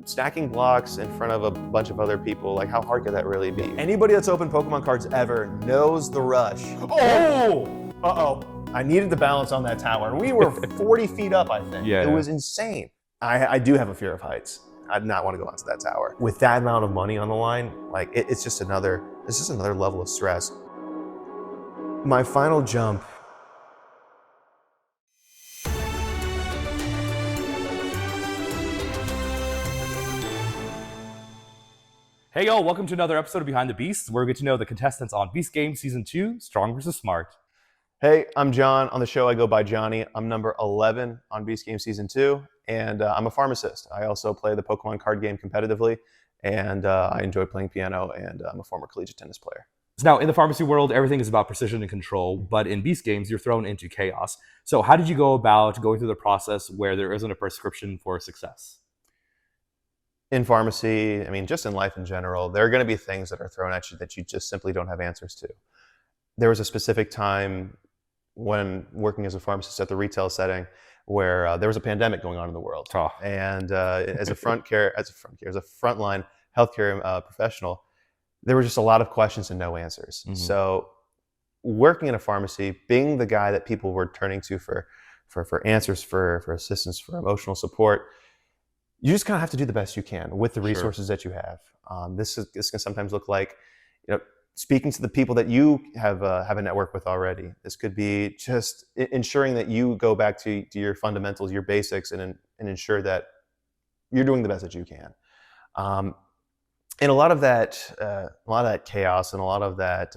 stacking blocks in front of a bunch of other people, like how hard could that really be? Anybody that's opened Pokemon cards ever knows the rush. Oh! Uh-oh. I needed the balance on that tower. We were 40 feet up, I think. Yeah. It was insane. I do have a fear of heights. I do not want to go onto that tower. With that amount of money on the line, like it's just another level of stress. My final jump. Hey y'all, welcome to another episode of Behind the Beasts, where we get to know the contestants on Beast Games Season 2, Strong vs. Smart. Hey, I'm John. On the show, I go by Johnny. I'm number 11 on Beast Games Season 2, and I'm a pharmacist. I also play the Pokemon card game competitively, and I enjoy playing piano, and I'm a former collegiate tennis player. Now, in the pharmacy world, everything is about precision and control, but in Beast Games, you're thrown into chaos. So how did you go about going through the process where there isn't a prescription for success? In pharmacy, I mean, just in life in general, there are going to be things that are thrown at you that you just simply don't have answers to. There was a specific time when working as a pharmacist at the retail setting where there was a pandemic going on in the world. Oh. And as a frontline healthcare professional, there were just a lot of questions and no answers. Mm-hmm. So working in a pharmacy, being the guy that people were turning to for answers, for assistance, for emotional support, you just kind of have to do the best you can with the resources that you have. This can sometimes look like, speaking to the people that you have a network with already. This could be just ensuring that you go back to your fundamentals, your basics, and ensure that you're doing the best that you can. And a lot of that chaos and a lot of that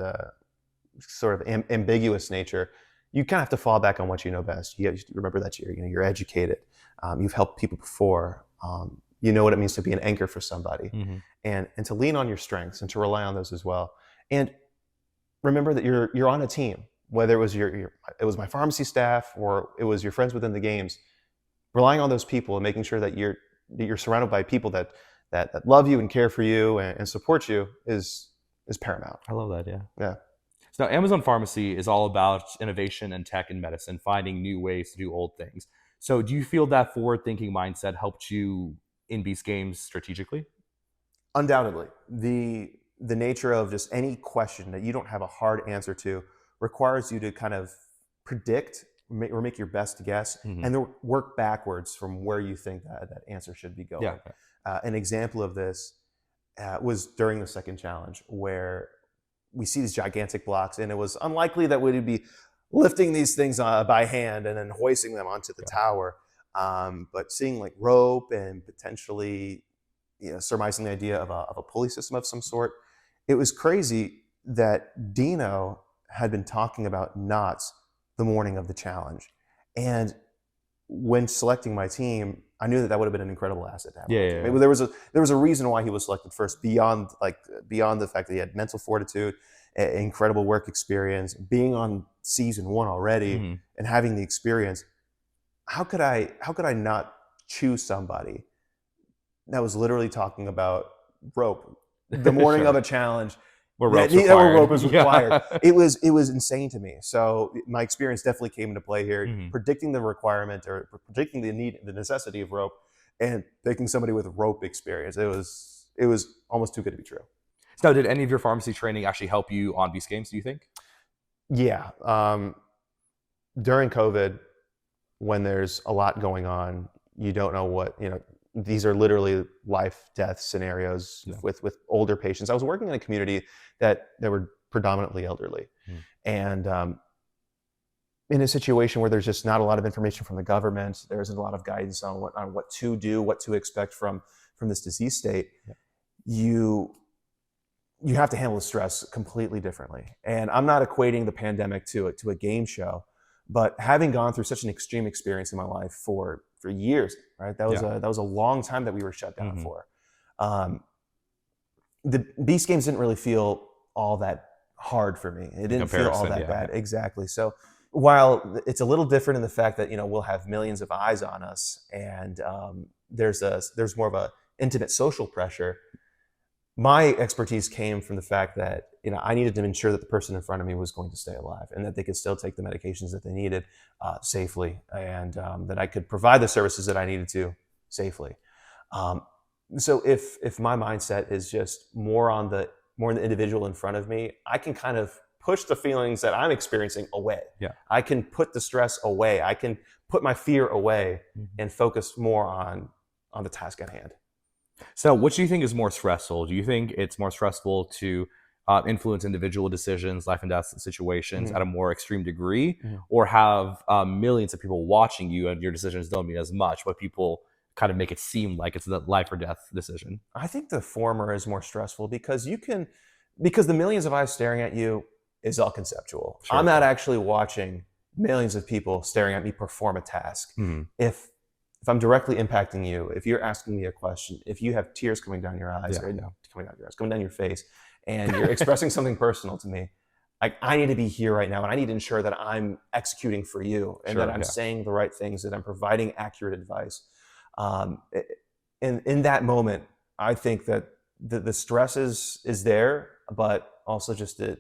sort of ambiguous nature, you kind of have to fall back on what you know best. You have to remember that you're educated. You've helped people before. You know what it means to be an anchor for somebody, Mm-hmm. and to lean on your strengths and to rely on those as well. And remember that you're on a team. Whether it was it was my pharmacy staff or it was your friends within the games, relying on those people and making sure that you're surrounded by people that love you and care for you and support you is paramount. I love that, Yeah. So now Amazon Pharmacy is all about innovation and tech and medicine, finding new ways to do old things. So do you feel that forward-thinking mindset helped you in Beast Games strategically? Undoubtedly. The nature of just any question that you don't have a hard answer to requires you to kind of predict or make your best guess, Mm-hmm. and then work backwards from where you think that answer should be going. Yeah. An example of this was during the second challenge, where we see these gigantic blocks, and it was unlikely that we'd be lifting these things by hand and then hoisting them onto the tower. But seeing like rope and potentially, surmising the idea of a pulley system of some sort, it was crazy that Dino had been talking about knots the morning of the challenge. And when selecting my team, I knew that would have been an incredible asset to have. Yeah. Maybe there was a reason why he was selected first, beyond the fact that he had mental fortitude, incredible work experience, being on season 1 already, Mm-hmm. and having the experience. How could I not choose somebody that was literally talking about rope the morning Sure. of a challenge? Where rope is required. Yeah. It was insane to me. So my experience definitely came into play here, Mm-hmm. predicting the requirement or predicting the necessity of rope, and picking somebody with rope experience. It was almost too good to be true. So did any of your pharmacy training actually help you on Beast Games, do you think? Yeah. During COVID, when there's a lot going on, you don't know what, these are literally life-death scenarios. Yeah. with older patients. I was working in a community that were predominantly elderly. And in a situation where there's just not a lot of information from the government, there isn't a lot of guidance on what to do, what to expect from this disease state. Yeah. You have to handle the stress completely differently. And I'm not equating the pandemic to a game show, but having gone through such an extreme experience in my life for years, right? That was a long time that we were shut down. Mm-hmm. For. The Beast Games didn't really feel all that hard for me. It didn't feel all that bad. Exactly. So while it's a little different in the fact that we'll have millions of eyes on us, and there's more of a intimate social pressure. My expertise came from the fact that I needed to ensure that the person in front of me was going to stay alive and that they could still take the medications that they needed safely, and that I could provide the services that I needed to safely. So if my mindset is just more on the individual in front of me, I can kind of push the feelings that I'm experiencing away. Yeah. I can put the stress away. I can put my fear away and focus more on the task at hand. So, what do you think is more stressful? Do you think it's more stressful to influence individual decisions, life and death situations at a more extreme degree, or have millions of people watching you and your decisions don't mean as much, but people kind of make it seem like it's the life or death decision? I think the former is more stressful because the millions of eyes staring at you is all conceptual. Sure. I'm not actually watching millions of people staring at me perform a task. If I'm directly impacting you, if you're asking me a question, if you have tears coming down your eyes, coming down your face, and you're expressing something personal to me, like I need to be here right now, and I need to ensure that I'm executing for you, and that I'm saying the right things, that I'm providing accurate advice. In that moment, I think that the stress is there, but also just the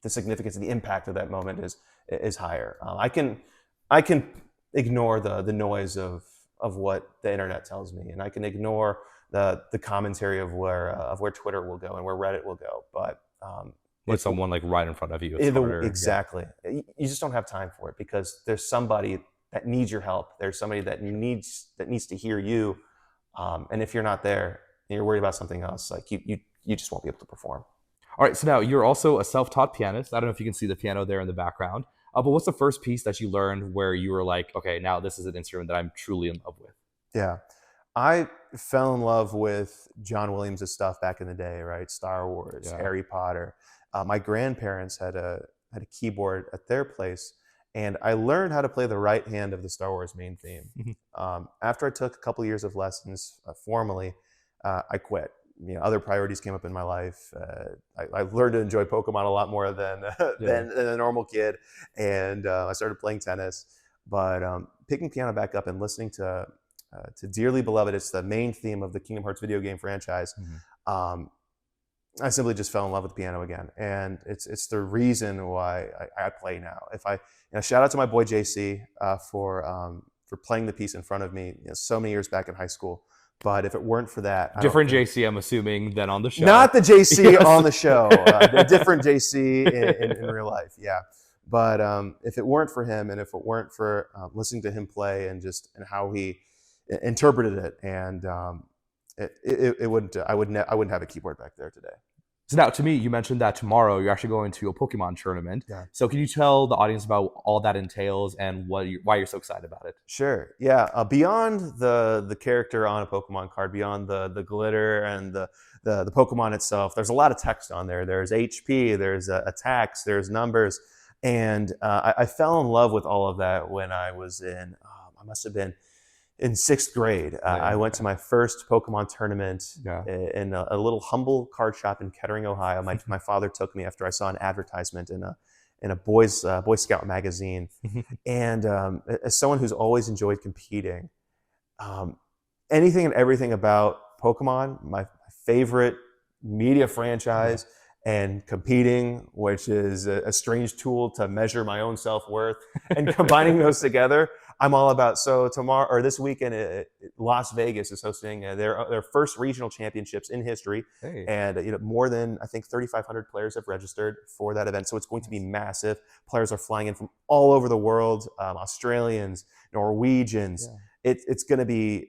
significance and the impact of that moment is higher. I can ignore the noise of what the internet tells me, and I can ignore the commentary of where Twitter will go and where Reddit will go. But With someone like right in front of you, it's harder. Exactly. You just don't have time for it because there's somebody that needs your help. There's somebody that needs to hear you. And if you're not there and you're worried about something else, like you just won't be able to perform. All right, so now you're also a self-taught pianist. I don't know if you can see the piano there in the background, but what's the first piece that you learned where you were like, okay, now this is an instrument that I'm truly in love with? Yeah, I fell in love with John Williams' stuff back in the day, right? Star Wars, Harry Potter. My grandparents had a keyboard at their place, and I learned how to play the right hand of the Star Wars main theme. After I took a couple years of lessons formally, I quit. Other priorities came up in my life. I learned to enjoy Pokemon a lot more than a normal kid, and I started playing tennis. But picking piano back up and listening to Dearly Beloved, it's the main theme of the Kingdom Hearts video game franchise. I simply just fell in love with the piano again, and it's the reason why I play now. If shout out to my boy JC for playing the piece in front of me so many years back in high school. But if it weren't for that, different JC, I'm assuming, than on the show. Not the JC on the show, the different JC in real life. Yeah, but if it weren't for him, and if it weren't for listening to him play and how he interpreted it, and it wouldn't. I wouldn't have a keyboard back there today. So now, to me, you mentioned that tomorrow you're actually going to a Pokemon tournament. Yeah. So can you tell the audience about all that entails and why you're so excited about it? Sure. Yeah. Beyond the character on a Pokemon card, beyond the glitter and the Pokemon itself, there's a lot of text on there. There's HP, there's attacks, there's numbers, and I fell in love with all of that when I was I must have been in 6th grade. I went to my first Pokemon tournament in a little humble card shop in Kettering, Ohio. My father took me after I saw an advertisement in a Boy Scout magazine. And as someone who's always enjoyed competing, anything and everything about Pokemon, my favorite media franchise, and competing, which is a strange tool to measure my own self-worth, and combining those together, I'm all about. So tomorrow or this weekend, Las Vegas is hosting their first regional championships in history, and more than I think 3,500 players have registered for that event. So it's going to be massive. Players are flying in from all over the world, Australians, Norwegians. It's going to be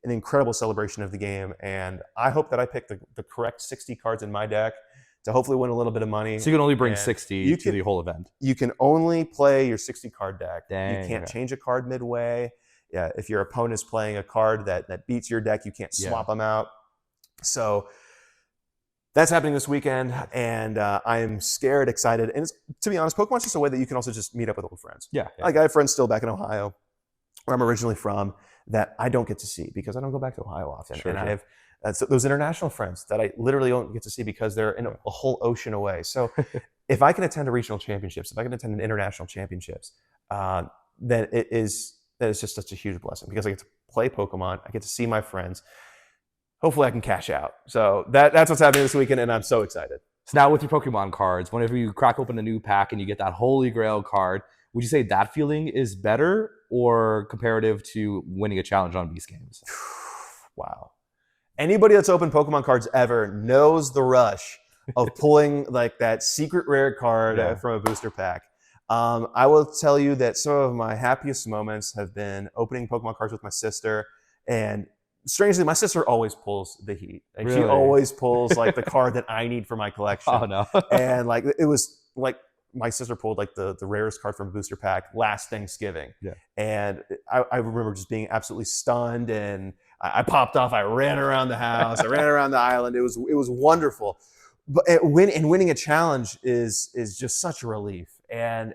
an incredible celebration of the game, and I hope that I pick the correct 60 cards in my deck to hopefully win a little bit of money. So you can only bring 60 to the whole event. You can only play your 60 card deck. Dang, you can't change a card midway. Yeah, if your opponent is playing a card that beats your deck, you can't swap them out. So that's happening this weekend, and I'm scared, excited. And to be honest, Pokemon's just a way that you can also just meet up with old friends. Like I have friends still back in Ohio, where I'm originally from, that I don't get to see because I don't go back to Ohio often. I have so those international friends that I literally don't get to see because they're in a whole ocean away. So if I can attend a regional championships, if I can attend an international championships, then that is just such a huge blessing because I get to play Pokemon, I get to see my friends. Hopefully I can cash out. So that's what's happening this weekend, and I'm so excited. So now with your Pokemon cards, whenever you crack open a new pack and you get that Holy Grail card, would you say that feeling is better or comparative to winning a challenge on Beast Games? Wow. Anybody that's opened Pokemon cards ever knows the rush of pulling like that secret rare card from a booster pack. I will tell you that some of my happiest moments have been opening Pokemon cards with my sister, and strangely, my sister always pulls the heat. Like, Really? she always pulls like the card that I need for my collection. Oh no. And like it was like my sister pulled like the rarest card from a booster pack last Thanksgiving. Yeah. And I remember just being absolutely stunned, and I popped off. I ran around the house. I ran around the island. It was wonderful. But winning a challenge is just such a relief, and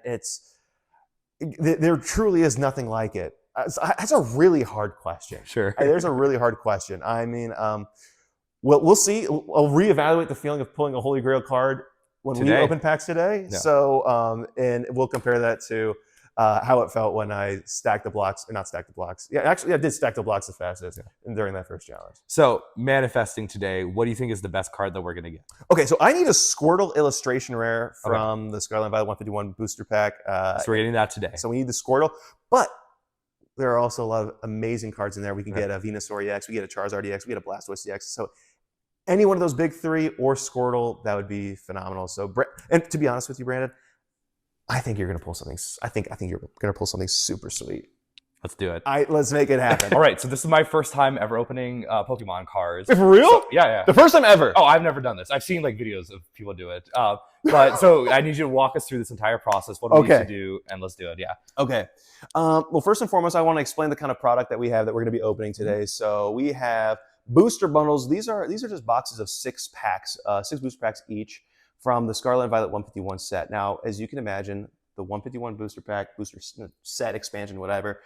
there truly is nothing like it. That's a really hard question. Sure. There's a really hard question. I mean, we'll see. I'll reevaluate the feeling of pulling a Holy Grail card when we open packs today. Yeah. So, and we'll compare that to how it felt when I stacked the blocks, or not stacked the blocks. Yeah, actually, I did stack the blocks the fastest during that first challenge. So manifesting today, what do you think is the best card that we're gonna get? Okay, so I need a Squirtle illustration rare from the Scarlet and Violet 151 booster pack. So we're getting that today. So we need the Squirtle, but there are also a lot of amazing cards in there. We can get a Venusaur EX, we get a Charizard EX, we get a Blastoise EX. So any one of those big three or Squirtle, that would be phenomenal. So, and to be honest with you, Brandon, I think you're going to pull something. I think you're going to pull something super sweet. Let's do it. Let's make it happen. All right. So this is my first time ever opening Pokemon cards. For real? So, yeah. The first time ever. Oh, I've never done this. I've seen like videos of people do it. But so I need you to walk us through this entire process. What do we need to do? And let's do it. Yeah. Okay. Well, first and foremost, I want to explain the kind of product that we have that we're going to be opening today. So we have booster bundles. These are just boxes of 6 packs, 6 booster packs each from the Scarlet and Violet 151 set. Now, as you can imagine, the 151 booster pack, booster set, expansion, whatever,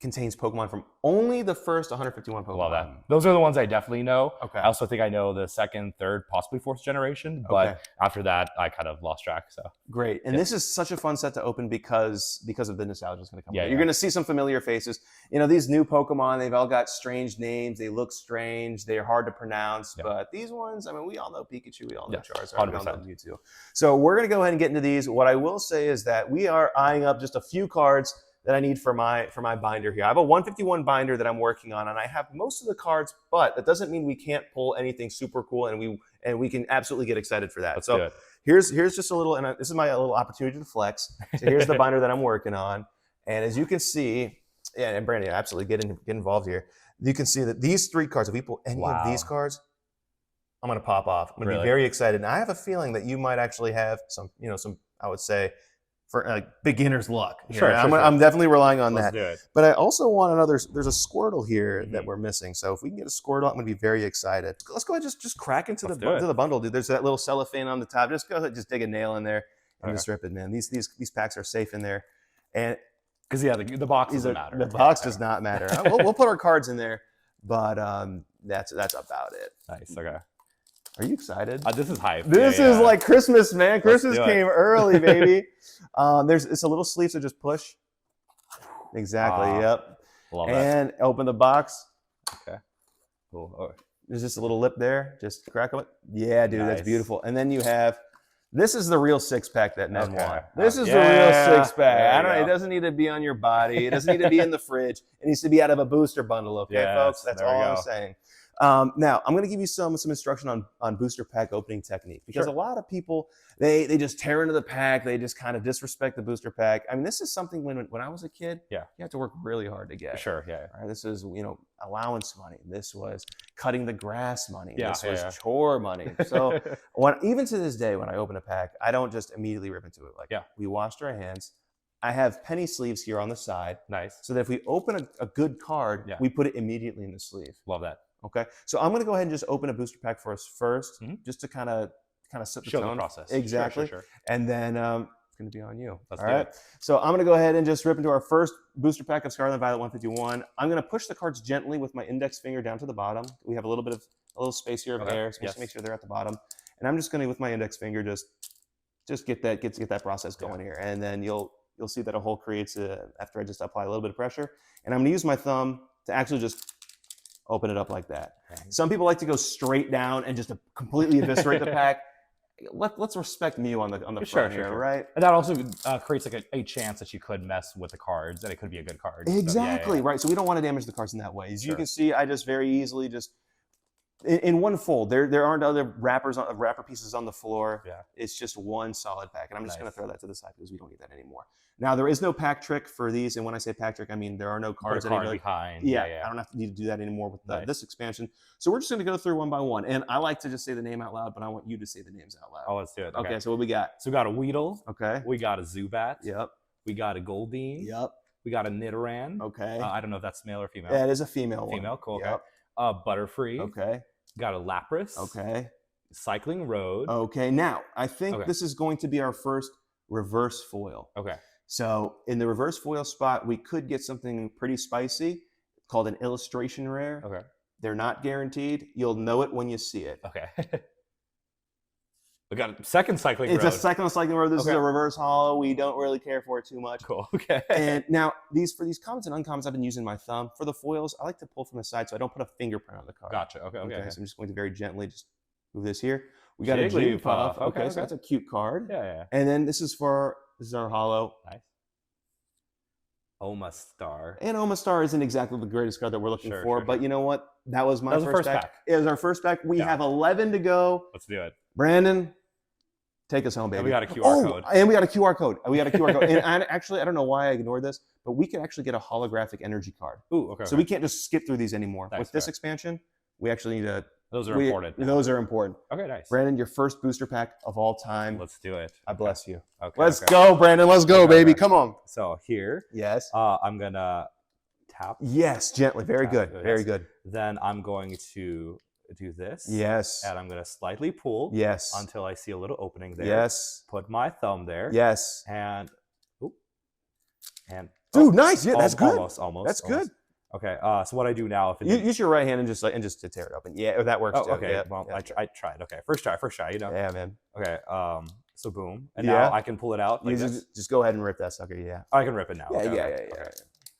contains Pokemon from only the first 151 Pokemon. Love that. Those are the ones I definitely know. Okay. I also think I know the second, third, possibly fourth generation, but after that, I kind of lost track. So great. And this is such a fun set to open because of the nostalgia that's going to come. Yeah, You're going to see some familiar faces. You know, these new Pokemon, they've all got strange names. They look strange. They're hard to pronounce. But these ones, I mean, we all know Pikachu. We all know Charizard. We all know Mewtwo. So we're going to go ahead and get into these. What I will say is that we are eyeing up just a few cards that I need for my binder here. I have a 151 binder that I'm working on, and I have most of the cards, but that doesn't mean we can't pull anything super cool, and we can absolutely get excited for that. Let's so do it. here's just a little, and this is my little opportunity to flex. So here's the binder that I'm working on, and as you can see, yeah, and Brandon, absolutely get involved here. You can see that these 3 cards, if we pull any of these cards, I'm going to pop off. I'm going to be very excited, and I have a feeling that you might actually have some, I would say, for beginner's luck. Sure. I'm definitely relying on Let's that. do it. But I also want there's a Squirtle here that we're missing. So if we can get a Squirtle, I'm going to be very excited. Let's go ahead and just crack into the bundle, dude. There's that little cellophane on the top. Just go ahead, just dig a nail in there and just rip it, man. These packs are safe in there. And because the box doesn't matter. The box does not matter. We'll put our cards in there, but that's about it. Nice. Okay. Are you excited? This is hype. This is like Christmas, man. Christmas came early, baby. It's a little sleeve, so just push. Exactly. Yep. Love and open the box. Okay. Cool. Oh. There's just a little lip there. Just crack it. Yeah, dude, that's Nice. beautiful. And then you have. This is the real 6-pack that men want. This is the Yeah. real 6-pack. There you It go. doesn't need to be on your body. It doesn't need to be in the fridge. It needs to be out of a booster bundle. Okay, Yes, folks. That's there we all I'm go. saying. Now, I'm going to give you some instruction on booster pack opening technique, because a lot of people, they just tear into the pack. They just kind of disrespect the booster pack. I mean, this is something when I was a kid, you have to work really hard to get. Sure. Yeah. All right, this is, allowance money. This was cutting the grass money. Yeah, This was chore money. So even to this day, when I open a pack, I don't just immediately rip into it. We washed our hands. I have penny sleeves here on the side. Nice. So that if we open a good card, we put it immediately in the sleeve. Love that. Okay, so I'm going to go ahead and just open a booster pack for us first, just to kind of set the Show tone. the process. Exactly. Sure. And then it's going to be on you. Let's All do right. it. So I'm going to go ahead and just rip into our first booster pack of Scarlet and Violet 151. I'm going to push the cards gently with my index finger down to the bottom. We have a little space here of air, so just make sure they're at the bottom. And I'm just going to, with my index finger, just get that process going here, and then you'll see that a hole creates after I just apply a little bit of pressure. And I'm going to use my thumb to actually just open it up like that. Some people like to go straight down and just completely eviscerate the pack. Let's respect Mew on the front here, right? And that also creates like a chance that you could mess with the cards, and it could be a good card. Exactly, right. So we don't want to damage the cards in that way. As you can see, I just very easily just In one fold. There aren't other wrapper pieces on the floor. Yeah. It's just one solid pack. And I'm just going Nice. to throw that to the side because we don't need that anymore. Now, there is no pack trick for these. And when I say pack trick, I mean there are no cards Put a card anymore. behind. Yeah, I don't have to need to do that anymore with Nice. this expansion. So we're just going to go through one by one. And I like to just say the name out loud, but I want you to say the names out loud. Oh, let's do it. Okay, so what we got? So we got a Weedle. Okay. We got a Zubat. Yep. We got a Goldeen. Yep. We got a Nidoran. Okay. I don't know if that's male or female. Yeah, it is a female one. Female, cool. Yep. Okay. Butterfree. Okay. Got a Lapras. Okay. Cycling Road. Okay. Now, I think Okay. this is going to be our first reverse foil. Okay. So in the reverse foil spot, we could get something pretty spicy called an illustration rare. Okay. They're not guaranteed. You'll know it when you see it. Okay. We got a second Cycling It's Road. a second cycling road. This is Okay. a reverse hollow. We don't really care for it too much. Cool. Okay. And now for these commons and uncommons, I've been using my thumb. For the foils, I like to pull from the side so I don't put a fingerprint on the card. Gotcha. Okay. Okay. So I'm just going to very gently just move this here. We got a Jigglypuff. Jigglypuff. Okay, Okay, so that's a cute card. Yeah. Yeah. And then this is our hollow. Nice. Omastar. And Omastar isn't exactly the greatest card that we're looking Sure, for, sure, but sure. you know what? That was my That was the first first pack. pack. It was our first pack. We Yeah. have 11 to go. Let's do it. Brandon, take us home, baby. And we got a QR code. And we got a QR code. We got a QR code. And I don't know why I ignored this, but we can actually get a holographic energy card. Ooh. Okay. So we can't just skip through these anymore. Nice, With this fair. expansion, we actually need to. Those are important. Those are important. Okay. Nice. Brandon, your first booster pack of all time. Let's do it. I bless you. Okay. Let's okay. go, Brandon. Let's go, Okay, baby. okay. Come on. So here, Yes. I'm gonna tap. Yes, gently. Very Tap, good. yes. Very good. Then I'm going to do this. Yes. And I'm gonna slightly pull. Yes. Until I see a little opening there. Yes. Put my thumb there. Yes. And. Oop, and. Dude, nice. Yeah, that's good. Almost. That's good. Okay. So what I do now? If it Use your right hand and just to tear it open. Yeah, that works Oh, too. okay. Yeah, Well, yeah. I tried. Okay. First try. You know. Yeah, man. Okay. So boom, and Yeah. now I can pull it out like You this. just go ahead and rip that sucker. Yeah. I can rip it now. Yeah, Okay, yeah, okay, yeah, okay.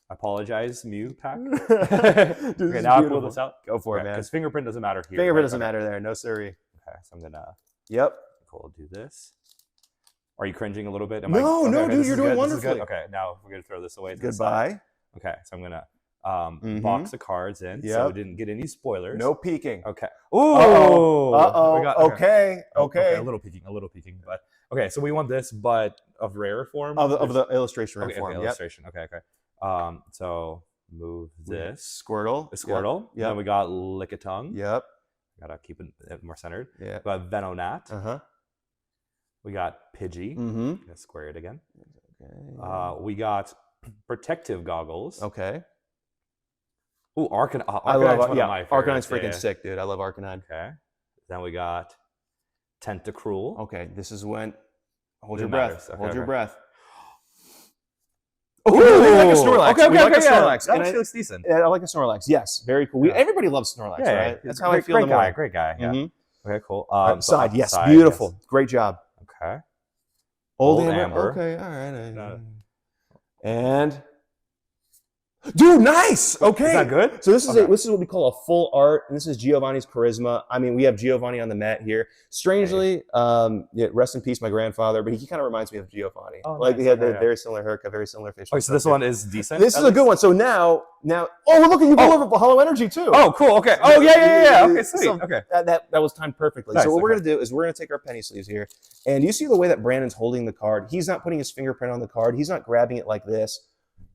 I apologize, Mew pack. Dude, Okay, this now I is pull beautiful. this out. Go for it, man. Because fingerprint doesn't matter here. Fingerprint right? doesn't Okay. matter there. No siree. Okay, so I'm gonna Yep. cool do this. Are you cringing a little bit? No, no, dude, this you're is doing good, this is good. wonderfully. Okay, now we're gonna throw this away. To the side. Goodbye. Okay, so I'm gonna Mhm. box the cards in, so Yep. we didn't get any spoilers. No peeking. Okay. Uh-oh. Ooh. Uh-oh. We got- Okay. Okay. A little peeking, but okay. So we want this, but of rare form. Of the illustration okay, form. okay, Yep. illustration. Okay. So move this. Squirtle. A Squirtle. Yep. Then we got Lickitung. Yep. Gotta keep it more centered. Yeah. We got Venonat. Uh-huh. We got Pidgey. Mm-hmm. Gonna square it again. Okay. We got Protective Goggles. Okay. Ooh, I Arcanine's love one of my favorites. Arcanine's freaking Yeah. sick, dude. I love Arcanine. Okay. Then we got Tentacruel. Okay, this is when hold It your breath. matters. Okay, Hold your okay. breath. Ooh, we like a Snorlax. Okay, We okay, like a okay, yeah. Snorlax. That And actually looks decent. Yeah, I like a Snorlax. Yes, very cool. Yeah. Everybody loves Snorlax, Yeah, right? That's how I great, feel. Great in the guy. morning. Great guy. Yeah. Mhm. Okay, cool. Side, yes, side, beautiful. yes. Great job. Okay. Old Old Amber. Amber. Okay, all right. Got it. And dude, nice. Okay, Is that good? So this is Okay. this is what we call a full art, and this is Giovanni's Charisma. I mean, we have Giovanni on the mat here. Strangely, yeah, rest in peace, my grandfather, but he kind of reminds me of Giovanni. Oh, like nice. he had Okay, a yeah. very similar haircut, very similar facial. Oh, so this one is decent. This at is a good least? one. So now, oh, look at you pull over Hollow Energy too. Oh, cool. Okay. Oh, yeah. Okay, sweet. So Okay. that was timed perfectly. Nice, So what we're okay. gonna do is we're gonna take our penny sleeves here, and you see the way that Brandon's holding the card. He's not putting his fingerprint on the card. He's not grabbing it like this.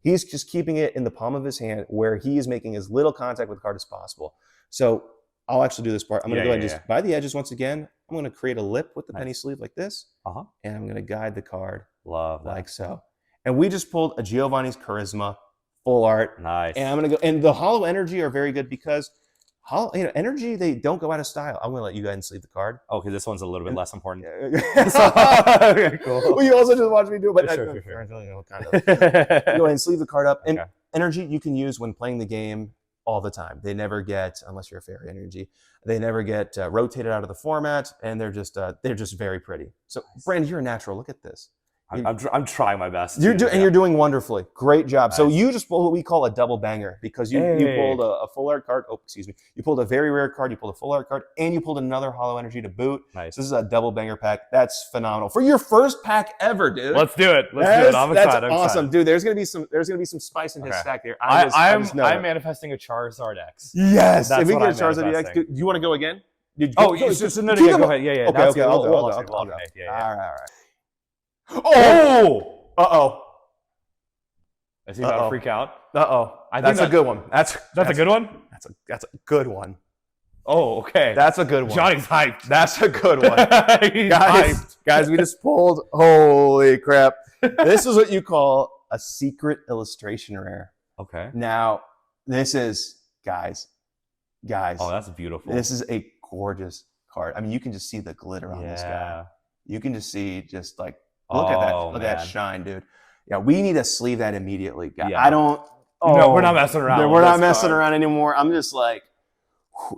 He's just keeping it in the palm of his hand where he is making as little contact with the card as possible. So I'll actually do this part. I'm going to go ahead and just, by the edges once again, I'm going to create a lip with the penny sleeve like this. Uh-huh. And I'm going to guide the card Love that. like so. And we just pulled a Giovanni's Charisma full art. Nice. And I'm going to go, and the Hollow Energy are very good because Energy, they don't go out of style. I'm going to let you go ahead and sleeve the card. Okay, this one's a little bit less important. Okay, cool. Well, you also just watch me do it, but Sure. kind of. Go ahead and sleeve the card up. And Okay. Energy you can use when playing the game all the time. They never get, unless you're a fairy Energy, they never get rotated out of the format, and they're just very pretty. So, Brandon, you're a natural. Look at this. I'm trying my best. And you're doing wonderfully. Great job. Nice. So you just pulled what we call a double banger because you pulled a full art card. Oh, excuse me. You pulled a very rare card. You pulled a full art card, and you pulled another Hollow Energy to boot. Nice. So this is a double banger pack. That's phenomenal for your first pack ever, dude. Let's do it. I'm excited. That's awesome, dude. There's gonna be some spice in his stack there. I'm manifesting a Charizard X. Yes. If we get a Charizard X, do you want to go again? No, go ahead. Yeah. Okay. I'll go. All right. Oh! Uh-oh. Is he about to freak out? Uh-oh. That's a good one. That's a good one? That's a good one. Oh, okay. That's a good one. Johnny's hyped. That's a good one. Guys, we just pulled, holy crap. This is what you call a secret illustration rare. Okay. Now, this is, guys. Oh, that's beautiful. This is a gorgeous card. I mean, you can just see the glitter on this guy. You can just see look at that. Look at that shine, dude. Yeah, we need to sleeve that immediately. Yeah. I don't. No, we're not messing around. We're not messing around anymore. I'm just like,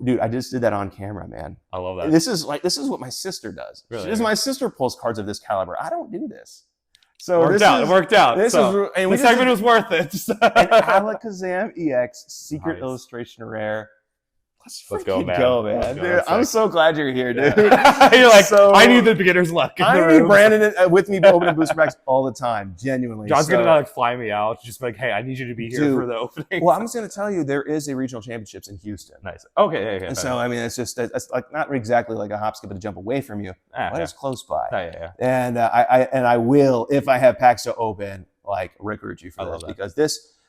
dude, I just did that on camera, man. I love that. This is what my sister does. Really? My sister pulls cards of this caliber. I don't do this. So it worked out. This is and the segment was worth it. An Alakazam EX secret illustration rare. Let's go, man. Dude, I'm so glad you're here, dude. You're like, I need the beginner's luck. I need Brandon with me opening booster packs all the time, genuinely. John's gonna fly me out, just like, hey, I need you to be here for the opening. Well, I'm just gonna tell you, there is a regional championships in Houston. Nice. Okay. And so, I mean, it's like not exactly like a hop, skip, and a jump away from you, but it's close by. Yeah. And I will, if I have packs to open, like recruit you for this because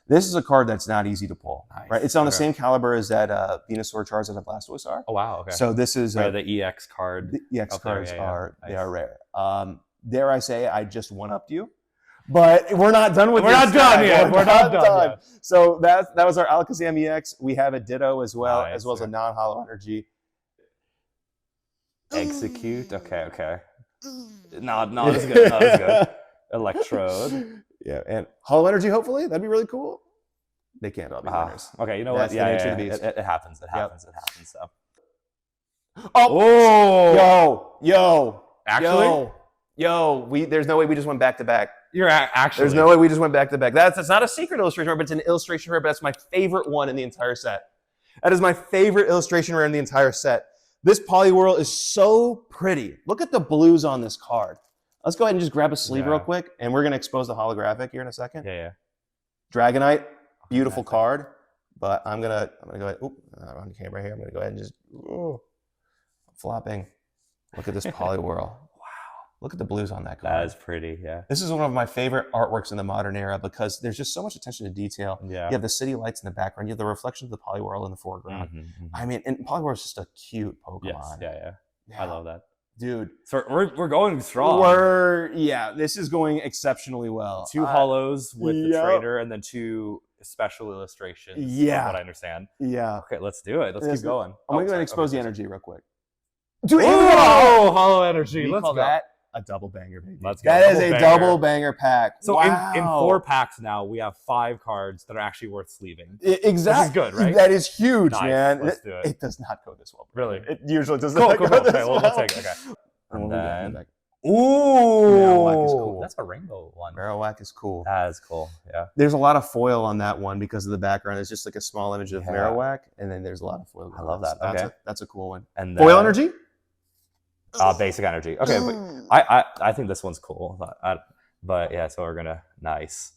this is a card that's not easy to pull, right? It's on the same caliber as that Venusaur, Charizard, and Blastoise are. Oh, wow. Okay. So this is the EX card. The EX cards are rare. Dare I say, I just one-upped you, but we're not done with. We're not done yet. We're not done yet. So that was our Alakazam EX. We have a Ditto as well, as well as a non-hollow energy. Execute. Okay. Not as good. Not as good. Electrode. Yeah, and hollow energy. Hopefully, that'd be really cool. They can't all be winners. Okay, you know That's what? the nature of the beast. It happens. It happens. So. Oh! Yo! Actually? There's no way we just went back to back. You're actually. There's no way we just went back to back. That's not a secret illustration rare, but it's an illustration rare. But that's my favorite one in the entire set. That is my favorite illustration rare in the entire set. This Poliwhirl is so pretty. Look at the blues on this card. Let's go ahead and just grab a sleeve real quick, and we're going to expose the holographic here in a second. Yeah. Dragonite, beautiful card, but I'm gonna go ahead. On camera here, I'm gonna go ahead and just flopping. Look at this Poliwhirl. Wow, look at the blues on that card. That is pretty. Yeah. This is one of my favorite artworks in the modern era because there's just so much attention to detail. Yeah. You have the city lights in the background. You have the reflection of the Poliwhirl in the foreground. I mean, and Poliwhirl is just a cute Pokemon. Yes. Yeah. I love that. Dude, so we're going strong. This is going exceptionally well. 2 hollows with the trader, and then 2 special illustrations. Yeah, from what I understand. Yeah. Okay, let's do it. Let's keep going. I'm gonna go ahead and expose the energy real quick. Dude, hollow energy. Let's call that a double banger, baby. Let's go. That is a double banger pack. So in 4 packs now, we have 5 cards that are actually worth sleeving. Exactly. Which is good, right? That is huge, nice. man. Let's do it. It does not go this well. Really? It usually does not go this well. We'll take it. Okay. And then, ooh, Marowak is cool. That's a rainbow one. Marowak is cool. That is cool. Yeah. There's a lot of foil on that one because of the background. It's just like a small image of Marowak, and then there's a lot of foil. I love that. So that's a cool one. And foil energy. Basic energy. Okay, but I think this one's cool. But yeah, so we're gonna nice.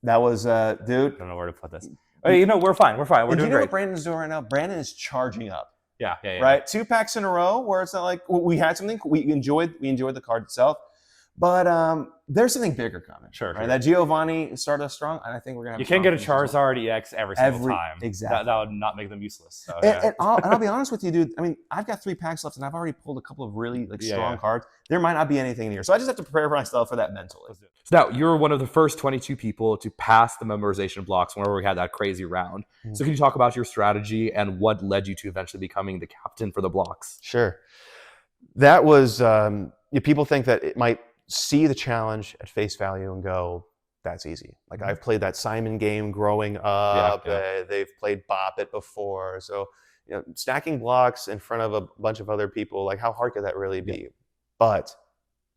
That was dude. I don't know where to put this. Hey, we're fine. We're doing great. You know what Brandon's doing right now? Brandon is charging up. Yeah. Right, 2 packs in a row where it's not like we had something we enjoyed the card itself, but there's something bigger coming. Sure. That Giovanni started us strong, and I think we're gonna. You can't get a Charizard EX every single time. Exactly. That would not make them useless. So, and I'll be honest with you, dude. I mean, I've got 3 packs left, and I've already pulled a couple of really strong cards. There might not be anything in here, so I just have to prepare myself for that mentally. So now you're one of the first 22 people to pass the memorization blocks whenever we had that crazy round. So can you talk about your strategy and what led you to eventually becoming the captain for the blocks? Sure. That was people think that it might see the challenge at face value and go, that's easy. Like I've played that Simon game growing up. They've played Bop It before. So stacking blocks in front of a bunch of other people, like how hard could that really be? But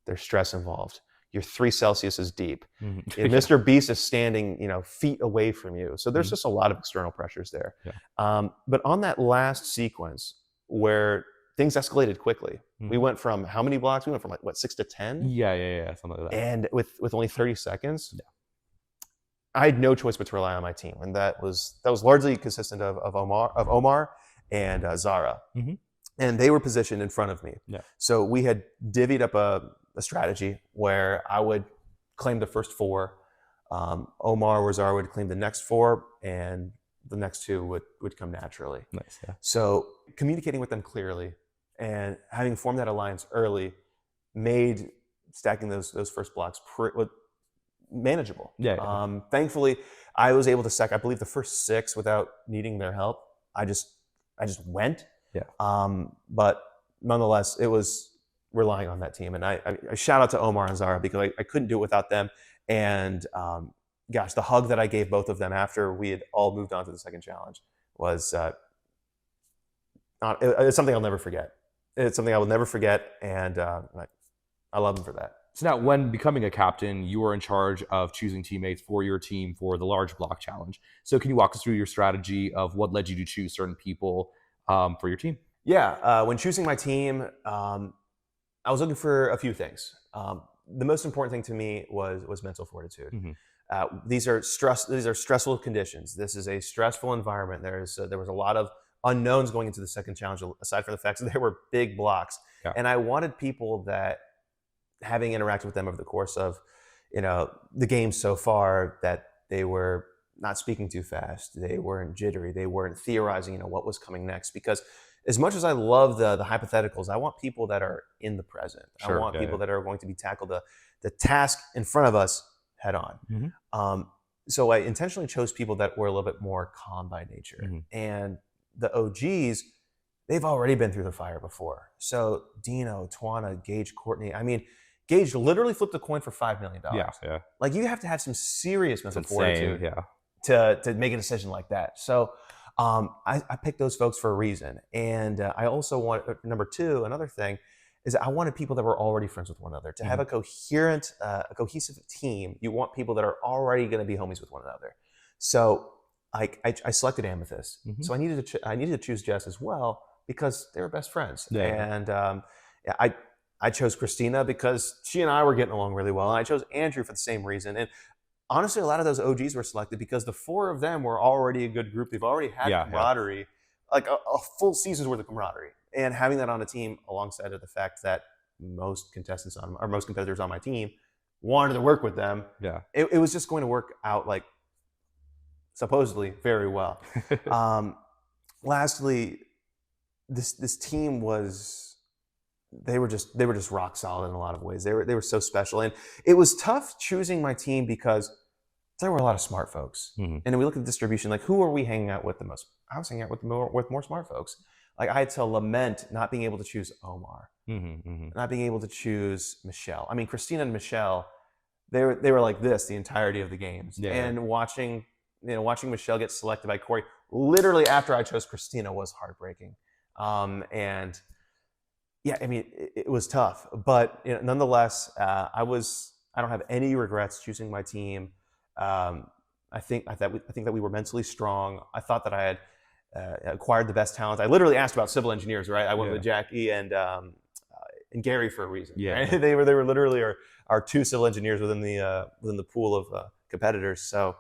there's stress involved. you're 3 Celsius deep. Mhm. And Mr. Beast is standing, feet away from you. So there's Mhm. just a lot of external pressures there. Yeah. But on that last sequence where things escalated quickly, we Mhm. went from how many blocks? We went from 6 to 10, Yeah, something like that. and with only 30 seconds. Yeah. I had no choice but to rely on my team, and that was largely consistent of Omar and Zara, Mhm. and they were positioned in front of me. Yeah. So we had divvied up a strategy where I would claim the first 4, Omar or Zara would claim the next 4, and the next 2 would come naturally. Nice. Yeah. So communicating with them clearly and having formed that alliance early made stacking those first blocks manageable. Yeah. Thankfully, I was able to stack, I believe, the first 6 without needing their help. I just went. Yeah. But nonetheless, it was relying on that team. And I shout out to Omar and Zara because I couldn't do it without them. And gosh, the hug that I gave both of them after we had all moved on to the second challenge was it's something I'll never forget. It's something I will never forget, and I love them for that. So now, when becoming a captain, you are in charge of choosing teammates for your team for the large block challenge. So can you walk us through your strategy of what led you to choose certain people for your team? Yeah, when choosing my team, I was looking for a few things. The most important thing to me was mental fortitude. Mm-hmm. These are stressful conditions. This is a stressful environment. There was a lot of unknowns going into the second challenge, aside from the fact that there were big blocks. Yeah. And I wanted people that, having interacted with them over the course of the game so far, that they were not speaking too fast, they weren't jittery, they weren't theorizing what was coming next. Because as much as I love the hypotheticals, I want people that are in the present. Sure, I want people that are going to be tackled the task in front of us head on. Mm-hmm. So I intentionally chose people that were a little bit more calm by nature. Mm-hmm. And the OGs, they've already been through the fire before. So Dino, Twana, Gage, Courtney. I mean, Gage literally flipped a coin for $5 million. Yeah. Like, you have to have some serious mental It's fortitude to make a decision like that. So I picked those folks for a reason. And I also want, number 2, another thing is I wanted people that were already friends with one another. To have a cohesive team, you want people that are already going to be homies with one another. So I selected Amethyst. Mm-hmm. So I needed to choose Jess as well because they were best friends. Yeah. And I chose Christina because she and I were getting along really well. And I chose Andrew for the same reason. And honestly, a lot of those OGs were selected because the 4 of them were already a good group. They've already had camaraderie, like a full season's worth of camaraderie. And having that on a team, alongside of the fact that most competitors on my team wanted to work with them, it was just going to work out, like, supposedly very well. Lastly, this team they were just rock solid in a lot of ways. They were so special, and it was tough choosing my team because there were a lot of smart folks. Mm-hmm. And then we look at the distribution, like, who are we hanging out with the most? I was hanging out with more smart folks. Like, I had to lament not being able to choose Omar, not being able to choose Michelle. I mean, Christina and Michelle, they were like this the entirety of the games. And watching Michelle get selected by Corey literally after I chose Christina was heartbreaking. And yeah, I mean, it was tough, but nonetheless, I don't have any regrets choosing my team. I think that we were mentally strong. I thought that I had acquired the best talent. I literally asked about civil engineers, right? I went with Jackie and Gary for a reason. Yeah, right? They were literally our 2 civil engineers within the pool of competitors. So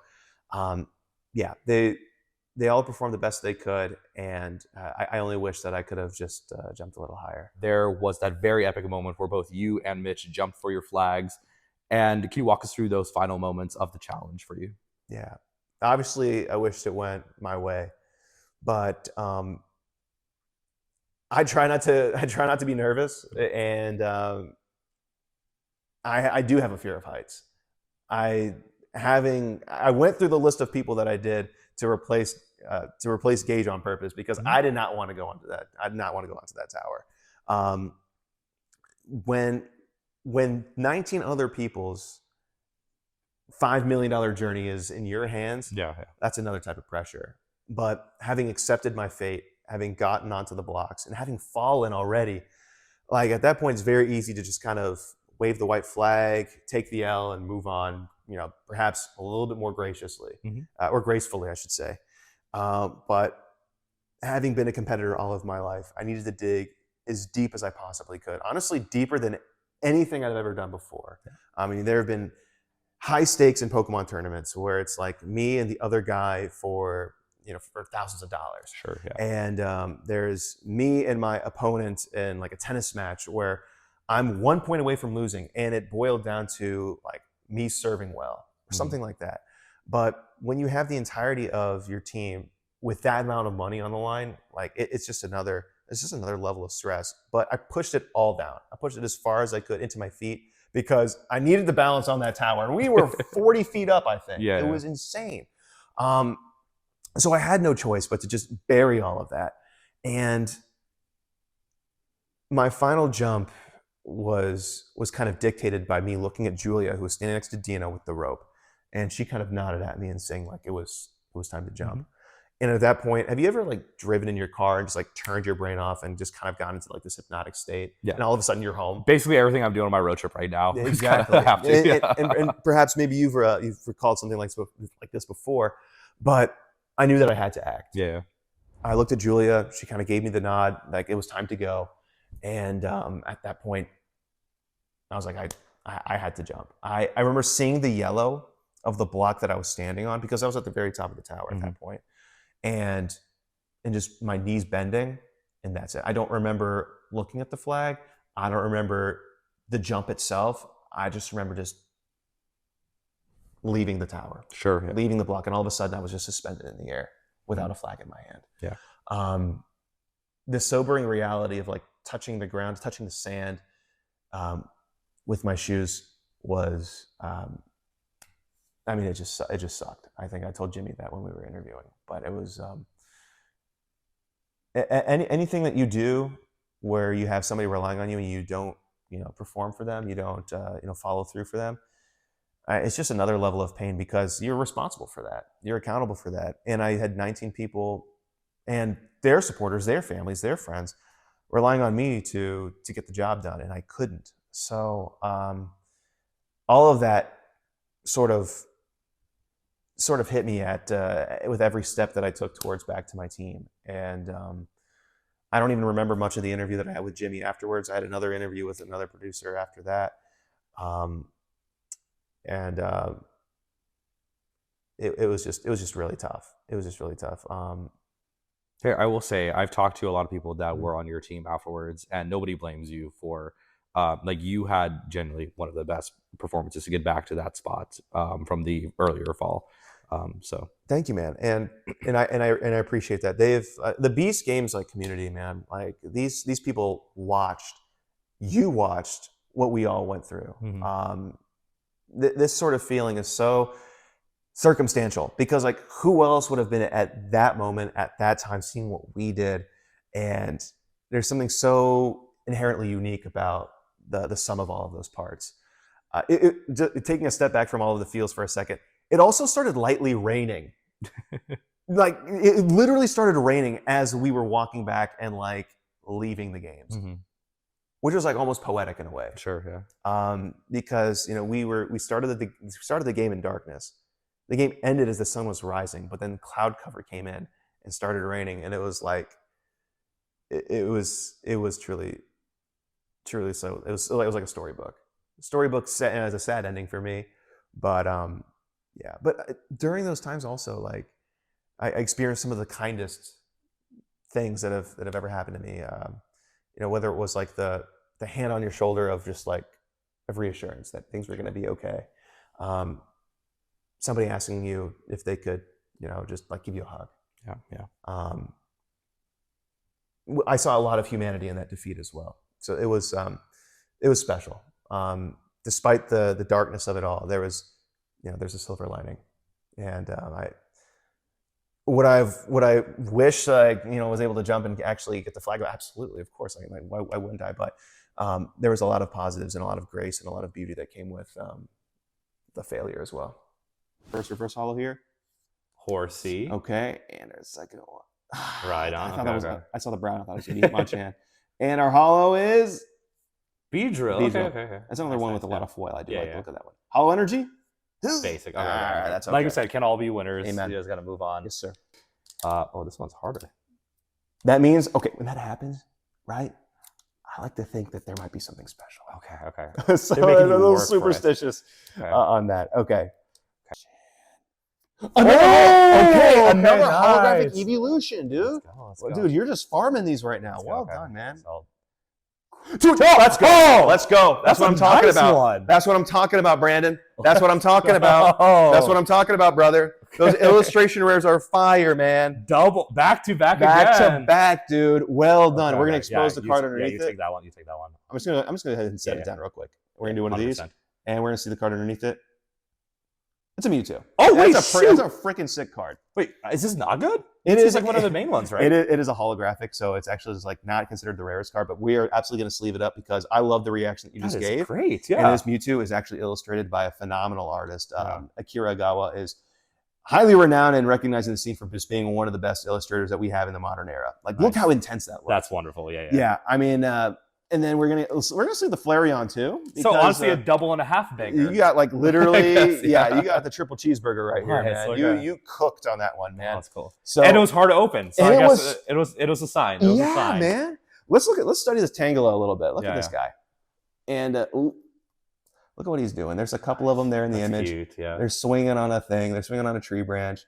they all performed the best they could, and I only wish that I could have just jumped a little higher. There was that very epic moment where both you and Mitch jumped for your flags. And can you walk us through those final moments of the challenge for you? Yeah, obviously, I wished it went my way, but I try not to be nervous, and I do have a fear of heights. I went through the list of people that I did to replace Gage on purpose because I did not want to go onto that. I did not want to go onto that tower. When 19 other people's $5 million journey is in your hands, that's another type of pressure. But having accepted my fate, having gotten onto the blocks, and having fallen already, like, at that point, it's very easy to just kind of wave the white flag, take the L, and move on. Perhaps a little bit more graciously, or gracefully, I should say. But having been a competitor all of my life, I needed to dig as deep as I possibly could. Honestly, deeper than anything I've ever done before. I mean, there have been high stakes in Pokemon tournaments where it's like me and the other guy for thousands of dollars. Sure, yeah. And there's me and my opponent in like a tennis match where I'm 1 point away from losing, and it boiled down to like me serving well or something like that. But when you have the entirety of your team with that amount of money on the line, like it's just another level of stress. But I pushed it all down. I pushed it as far as I could into my feet because I needed the balance on that tower. And we were 40 feet up, I think. Yeah, it was insane. So I had no choice but to just bury all of that. And my final jump was kind of dictated by me looking at Julia, who was standing next to Dina with the rope. And she kind of nodded at me and saying like it was time to jump. And at that point, have you ever like driven in your car and just like turned your brain off and just kind of gotten into like this hypnotic state? Yeah. And all of a sudden you're home. Basically everything I'm doing on my road trip right now. Exactly. Have to. And perhaps maybe you've recalled something like this before, but I knew that I had to act. Yeah. I looked at Julia. She kind of gave me the nod, like it was time to go. And at that point, I was like, I had to jump. I remember seeing the yellow of the block that I was standing on because I was at the very top of the tower at that point. And just my knees bending, and that's it. I don't remember looking at the flag. I don't remember the jump itself. I just remember just leaving the tower. Sure. Yeah. Leaving the block, and all of a sudden I was just suspended in the air without a flag in my hand. Yeah. The sobering reality of like touching the ground, touching the sand with my shoes was, I mean, it just sucked. I think I told Jimmy that when we were interviewing, but it was anything that you do where you have somebody relying on you and you don't, perform for them, you don't, follow through for them. It's just another level of pain because you're responsible for that. You're accountable for that. And I had 19 people and their supporters, their families, their friends relying on me to get the job done, and I couldn't. So all of that sort of hit me with every step that I took towards back to my team. And I don't even remember much of the interview that I had with Jimmy afterwards. I had another interview with another producer after that. It was just really tough. It was just really tough. Hey, I will say I've talked to a lot of people that were on your team afterwards, and nobody blames you for like you had generally one of the best performances to get back to that spot from the earlier fall. So thank you, man, and I appreciate that. They've the Beast Games like community, man. Like these people watched what we all went through. This sort of feeling is so circumstantial because like who else would have been at that moment at that time seeing what we did, and there's something so inherently unique about the sum of all of those parts. Taking a step back from all of the feels for a second, it also started lightly raining. Like it literally started raining as we were walking back and like leaving the games, which was like almost poetic in a way. Sure, yeah. Because we started the game in darkness. The game ended as the sun was rising, but then cloud cover came in and started raining, and it was like it was truly so. It was like a storybook. Storybook set as a sad ending for me, but yeah. But during those times also, like I experienced some of the kindest things that have ever happened to me. Whether it was like the hand on your shoulder of just like of reassurance that things were going to be okay. Somebody asking you if they could, just like give you a hug. Yeah. I saw a lot of humanity in that defeat as well. So it was special. Despite the darkness of it all, there's a silver lining. And would I wish I was able to jump and actually get the flag? Absolutely, of course. Why wouldn't I? But there was a lot of positives and a lot of grace and a lot of beauty that came with the failure as well. First reverse hollow here. Horsey. Okay, and our second one. Right on. I saw the brown. I thought it was going to eat Machan. And our hollow is Beedrill. Beedrill. Okay. That's another Nice, one nice, with a yeah. lot of foil. I do Yeah, like yeah. the look of that one. Hollow Energy? Basic. Okay, All right, okay. that's Like okay. you said, can all be winners. Amen. You just got to move on. Yes, sir. Oh, this one's harder. That means, okay, when that happens, right, I like to think that there might be something special. Okay. So They're making I'm a you little work for it. superstitious Okay. on that. Okay. Okay, Okay, another nice. holographic evolution, dude. Let's Well, go. dude, you're just farming these right now. Let's go, Well okay. done, man. So- Dude, let's go. Let's go. That's what a I'm talking nice about. one. That's what I'm talking about, Brandon. That's what I'm talking about. Oh. That's what I'm talking about, brother. Those illustration rares are fire, man. Double back to back Back again. to back, dude. Well done. Okay, We're gonna okay. expose Yeah, the card you underneath you it. take that one. You take that one. I'm just gonna go ahead and set Yeah, it yeah. down real quick. We're gonna do one of these, 100%. and we're gonna see the card underneath it. It's a Mewtwo. Oh, wait, that's a shoot. freaking sick card. Wait, is this not good? It It's is like one of the main ones, right? It is a holographic, so it's actually just like not considered the rarest card. But we are absolutely gonna sleeve it up because I love the reaction that you That just is gave. great. And Yeah. this Mewtwo is actually illustrated by a phenomenal artist. Yeah. Akira Agawa is highly renowned and recognized in the scene for just being one of the best illustrators that we have in the modern era. Like, look Nice. how intense that was. That's wonderful. Yeah. Yeah, I mean, and then we're gonna see the Flareon too. So because, honestly, a double and a half banger. you got like literally, guess, yeah, yeah. you got the triple cheeseburger right here, Nice, man. okay. You cooked on that one, Oh, man. that's cool. So And it was hard to open. So and I it guess was- it was a sign. It was a yeah, sign. man. Let's study this Tangela a little bit. Look Yeah, at this guy, and look at what he's doing. There's a couple of them there in the That's image. cute. Yeah. They're swinging on a thing. They're swinging on a tree branch.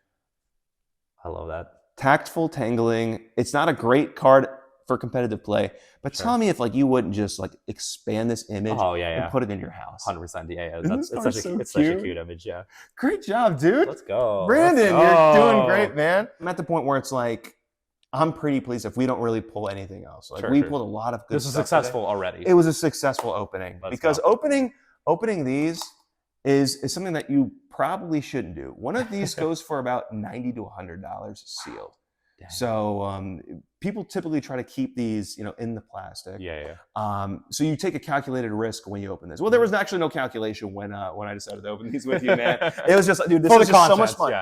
I love that. Tactful tangling. It's not a great card for competitive play, but Sure. tell me if like you wouldn't just like expand this image Oh yeah. and put it in your house. 100%. Yeah. Isn't That's this it's card so such a cute? cute image. Yeah. Great job, dude. Let's go. Brandon, Let's you're go. doing great, man. I'm at the point where it's like, I'm pretty pleased if we don't really pull anything else. Like Sure, we sure. pulled a lot of good This was stuff today. successful already. It was a successful opening Let's because go. opening these is something that you probably shouldn't do. One of these goes for about $90 to $100 sealed. Dang. So people typically try to keep these, in the plastic. Yeah. So you take a calculated risk when you open this. Well, there was actually no calculation when I decided to open these with you, man. It was just, dude, this For is the just so much content, fun. yeah.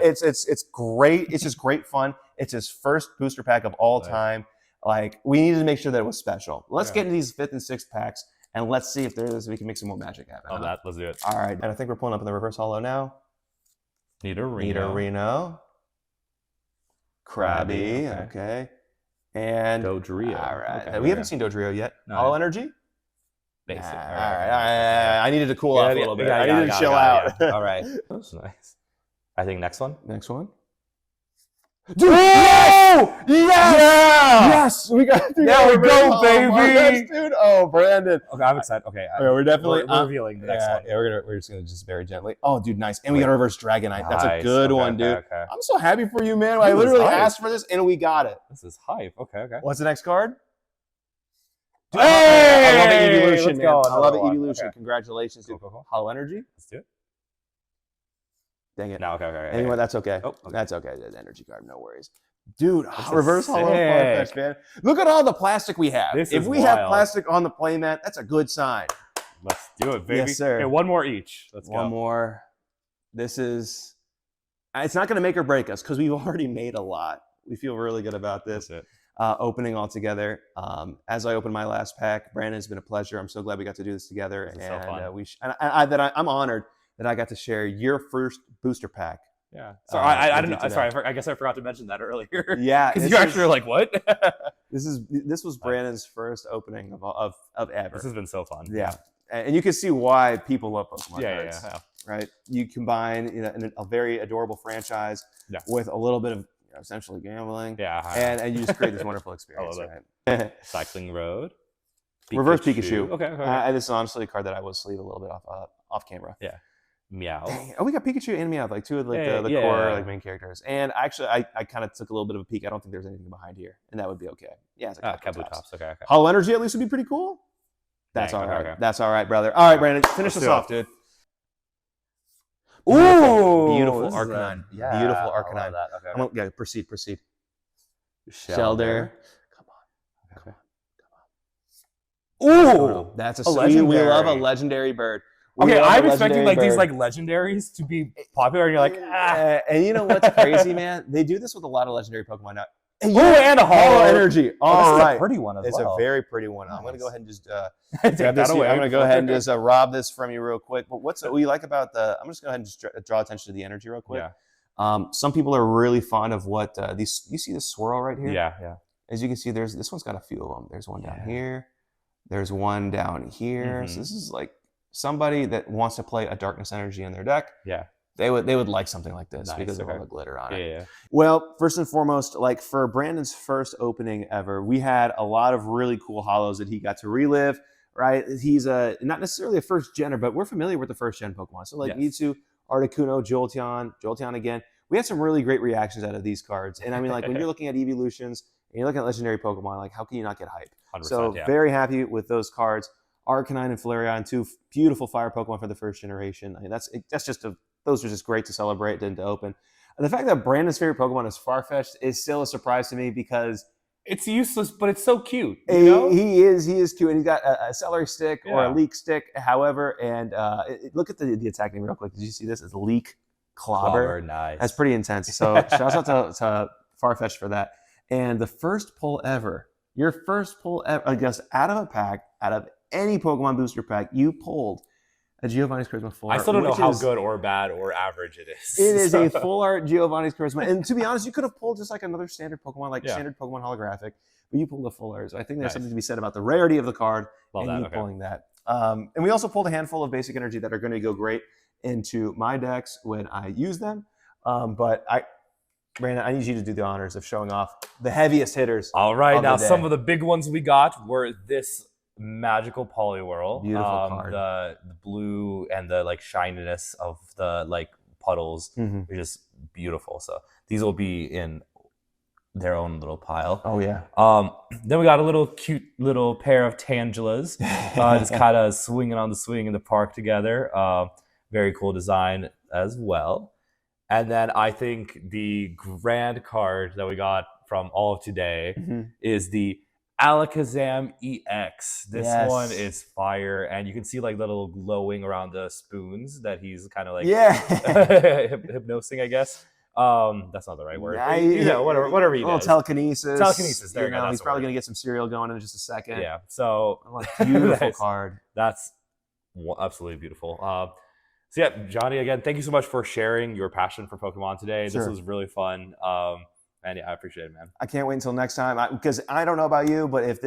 It's great. It's just great fun. It's his first booster pack of all Right. time. Like, we needed to make sure that it was special. Let's Yeah. get into these 5th and 6th packs, and let's see if we can make some more magic happen. Oh, huh? let's do it. All right, and I think we're pulling up in the reverse holo now. Nidorino. Krabby, okay. okay. And Dodrio. all right, Okay, we haven't seen Dodrio yet. No, Hollow yeah. Energy. Basic. All right. I needed to cool off a little bit. Yeah, I needed to chill got out. it, yeah. All right. That's nice. I think next one. Next one. Dude, yes! We got There we go, baby! Yes, dude. Oh, Brandon. Okay, I'm excited. Okay, We're definitely we're revealing the next one. Yeah, we're just gonna very gently. Oh, dude, nice. And we got a reverse Dragonite. That's a Nice. good Okay, one, dude. Okay. I'm so happy for you, man. I This is literally hype. asked for this and we got it. This is hype. Okay. What's the next card? Hey! I love the evolution, Let's man. go, I love the another one. evolution. Okay. Congratulations, dude. Cool. Hollow Energy. Let's do it. Dang it. No, okay. Anyway, that's okay. Oh, okay. That's okay. That's energy card. No worries. Dude, This is reverse hollow sick. Farfetch, man. Look at all the plastic we have. This If is we have wild. plastic on the playmat, that's a good sign. Let's do it, baby. Yes, sir. Okay, one more each. Let's One go. more. This is, it's not going to make or break us because we've already made a lot. We feel really good about this. That's it. Opening all together. As I open my last pack, Brandon, it's been a pleasure. I'm so glad we got to do this together. This is so fun. I'm honored that I got to share your first booster pack. Yeah. Sorry, I with didn't you know. today. Sorry, I guess I forgot to mention that earlier. Yeah, Because this you is- actually were like, what? This was Brandon's first opening of ever. This has been so fun. Yeah, and you can see why people love Pokemon Yeah. cards, right? You combine a very adorable franchise Yeah. with a little bit of essentially gambling, Yeah. and you just create this wonderful experience. love Right? Cycling Road. Reverse Pikachu. Okay. This is honestly a card that I will sleeve a little bit off camera. Meow. Dang. Oh, we got Pikachu and Meowth, like two of the Yeah, core yeah. like main characters. And actually, I kind of took a little bit of a peek. I don't think there's anything behind here, and that would be okay. Yeah, it's like Kabutops. Okay. Hollow Energy at least would be pretty cool. That's Dang, all right. okay. That's all right, brother. All right, Brandon, finish Let's us do off, it. dude. Ooh, beautiful this is Arcanine. yeah, Beautiful I love Arcanine. that. Okay. Yeah, proceed. Shelder. Come Okay. on. That's A we legendary. love a legendary bird. We Okay, love a I'm expecting legendary like these bird. like legendaries to be popular, and you're like, ah. And you know what's crazy, man? They do this with a lot of legendary Pokemon now. Oh, and a Hollow hollow energy. Oh, All this is right. a pretty one as It's well. a very pretty one. I'm going to Nice. go ahead and just Take grab this. that I'm away. going to go ahead and just rob this from you real quick. But what you like about I'm just going to go ahead and just draw attention to the energy real quick. Yeah. Some people are really fond of what these. You see this swirl right here? Yeah. As you can see, this one's got a few of them. There's one down here. There's one down here. So this is like somebody that wants to play a darkness energy in their deck. Yeah. They would like something like this Nice, because of all okay. the glitter on it. Yeah. Well, first and foremost, like for Brandon's first opening ever, we had a lot of really cool hollows that he got to relive, right? He's not necessarily a first gener, but we're familiar with the first gen Pokemon. So like Mewtwo, Articuno, Jolteon again. We had some really great reactions out of these cards. And I mean, like when you're looking at evolutions and you're looking at legendary Pokemon, like how can you not get hype? 100%, So very happy with those cards. Arcanine and Flareon, two beautiful fire Pokemon for the first generation. I mean, those are just great to celebrate and to open. And the fact that Brandon's favorite Pokemon is Farfetch'd is still a surprise to me because it's useless, but it's so cute. You know? He is cute, and he's got a celery stick or a leek stick, however. And look at the attack name real quick. Did you see this? It's Leek Clobber. Nice. That's pretty intense. So shout out to Farfetch'd for that. And the first pull ever, your first pull ever, I guess, out of a pack, out of any Pokemon booster pack, you pulled a Giovanni's Charisma full art. I still don't know how good or bad or average it is. It is a full art Giovanni's Charisma. And to be honest, you could have pulled just like another standard Pokemon, like standard Pokemon holographic, but you pulled a full art. So I think there's something to be said about the rarity of the card pulling that. And we also pulled a handful of basic energy that are going to go great into my decks when I use them. But Brandon, I need you to do the honors of showing off the heaviest hitters. All right, now some of the big ones we got were this magical Poliwhirl, beautiful card. The blue and the like shininess of the like puddles are just beautiful. So these will be in their own little pile. Oh yeah. Then we got a little cute little pair of Tangelas, just kind of swinging on the swing in the park together. Very cool design as well. And then I think the grand card that we got from all of today is the Alakazam EX. This one is fire, and you can see like little glowing around the spoons that he's kind of like hypnosing, I guess. That's not the right word. Whatever he does. Telekinesis. There you go. He's probably gonna get some cereal going in just a second. Yeah. So beautiful card. That's absolutely beautiful. So yeah, Johnny, again, thank you so much for sharing your passion for Pokemon today. This was really fun. And yeah, I appreciate it, man. I can't wait until next time because I don't know about you, but if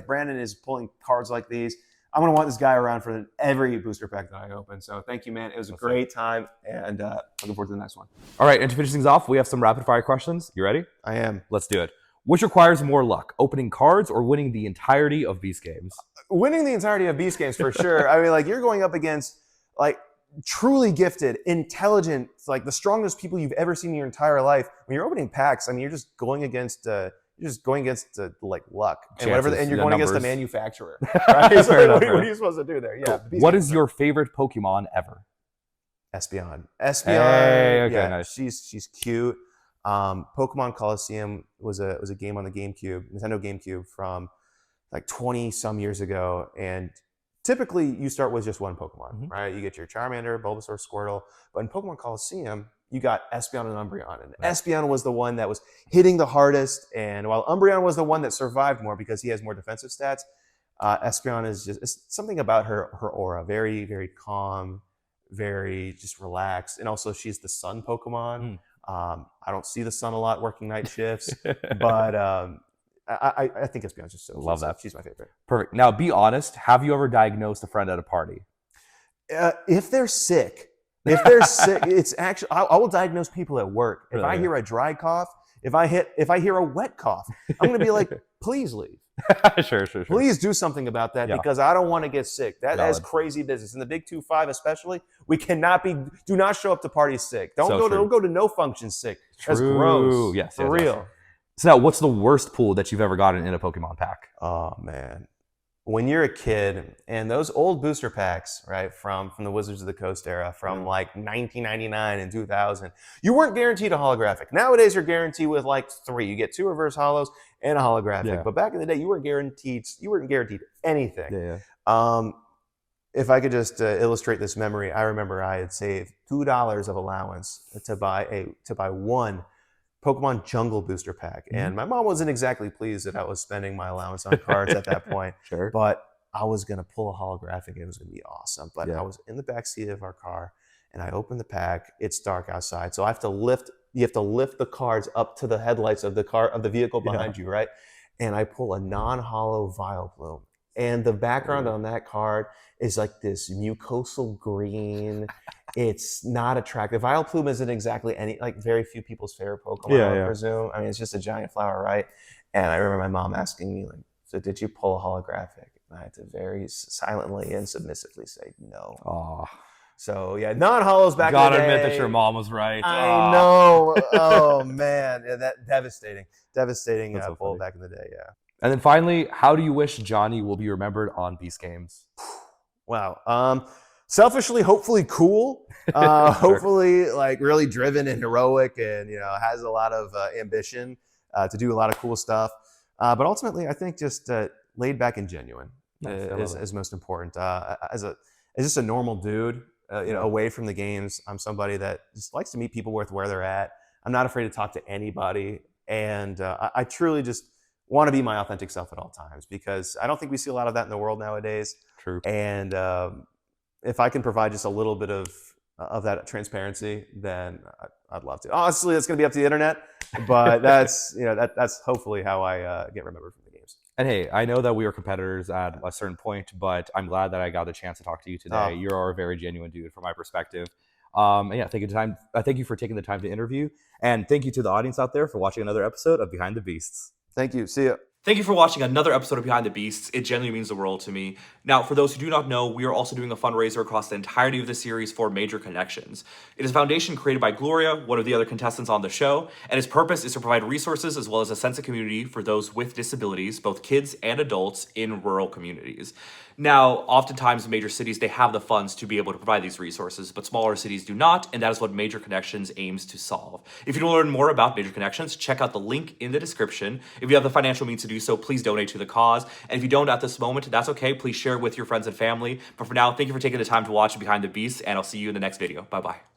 Brandon is pulling cards like these, I'm going to want this guy around for every booster pack that I open. So thank you, man. It was a great time, and looking forward to the next one. All right, and to finish things off, we have some rapid fire questions. You ready? I am. Let's do it. Which requires more luck, opening cards or winning the entirety of Beast games? Winning the entirety of Beast games for sure. I mean, like you're going up against like truly gifted, intelligent, like the strongest people you've ever seen in your entire life. When you're opening packs, I mean, you're just going against like luck and whatever, and you're going against the manufacturer. Right? So what are you supposed to do there? Yeah. Cool. What is your favorite Pokemon ever? Espeon. Hey, okay, nice. She's cute. Pokemon Coliseum was a game on the Nintendo GameCube from like 20 some years ago, and typically you start with just one Pokemon, right? You get your Charmander, Bulbasaur, Squirtle, but in Pokemon Coliseum, you got Espeon and Umbreon, and Espeon was the one that was hitting the hardest, and while Umbreon was the one that survived more because he has more defensive stats, Espeon is it's something about her aura, very, very calm, very just relaxed, and also she's the sun Pokemon. I don't see the sun a lot working night shifts, but I think Espeon's just so love that. She's my favorite. Perfect. Now, be honest. Have you ever diagnosed a friend at a party? If they're sick, it's actually I will diagnose people at work. If I hear a dry cough, if I hear a wet cough, I'm going to be like, please leave. Sure. Please do something about that because I don't want to get sick. That is crazy business. In the Big 2-5 especially, we cannot do not show up to parties sick. Don't go to no function sick. That's gross. Yes, for real. Yes. So now, what's the worst pull that you've ever gotten in a Pokemon pack? Oh man, when you're a kid and those old booster packs, right, from the Wizards of the Coast era, from like 1999 and 2000, you weren't guaranteed a holographic. Nowadays, you're guaranteed with like 3. You get 2 reverse holos and a holographic. Yeah. But back in the day, you weren't guaranteed anything. Yeah. If I could just illustrate this memory, I remember I had saved $2 of allowance to buy one Pokemon Jungle Booster Pack. And my mom wasn't exactly pleased that I was spending my allowance on cards at that point. Sure. But I was going to pull a holographic. It was going to be awesome. But Yeah. I was in the back seat of our car and I opened the pack. It's dark outside. So I have to lift, you have to lift the cards up to the headlights of the car, of the vehicle behind you, right? And I pull a non-hollow Vileplume. And the background on that card is like this mucosal green. It's not attractive. Vileplume isn't exactly any, like very few people's favorite Pokemon, I would presume. I mean, it's just a giant flower, right? And I remember my mom asking me, like, so did you pull a holographic? And I had to very silently and submissively say no. Oh, So yeah, non-hollows back gotta in the day. admit that your mom was right. I know. Oh man, yeah, that devastating That's so pull funny. back in the day. Yeah. And then finally, how do you wish Johnny will be remembered on Beast Games? Wow. Selfishly, hopefully cool. Hopefully, like really driven and heroic, and has a lot of ambition to do a lot of cool stuff. But ultimately, I think just laid back and genuine is most important. As just a normal dude, away from the games, I'm somebody that just likes to meet people with where they're at. I'm not afraid to talk to anybody, and I truly just want to be my authentic self at all times, because I don't think we see a lot of that in the world nowadays. True. And if I can provide just a little bit of transparency, then I'd love to. Honestly, it's going to be up to the internet, but that's that's hopefully how I get remembered from the games. And hey, I know that we were competitors at a certain point, but I'm glad that I got the chance to talk to you today. You're a very genuine dude from my perspective. And yeah, thank you for taking the time to interview, and thank you to the audience out there for watching another episode of Behind the Beasts. Thank you. See ya. Thank you for watching another episode of Behind the Beasts. It genuinely means the world to me. Now, for those who do not know, we are also doing a fundraiser across the entirety of the series for Major Connections. It is a foundation created by Gloria, one of the other contestants on the show, and its purpose is to provide resources as well as a sense of community for those with disabilities, both kids and adults, in rural communities. Now, oftentimes in major cities, they have the funds to be able to provide these resources, but smaller cities do not, and that is what Major Connections aims to solve. If you want to learn more about Major Connections, check out the link in the description. If you have the financial means to do so, please donate to the cause. And if you don't at this moment, that's okay. Please share it with your friends and family. But for now, thank you for taking the time to watch Behind the Beasts, and I'll see you in the next video. Bye-bye.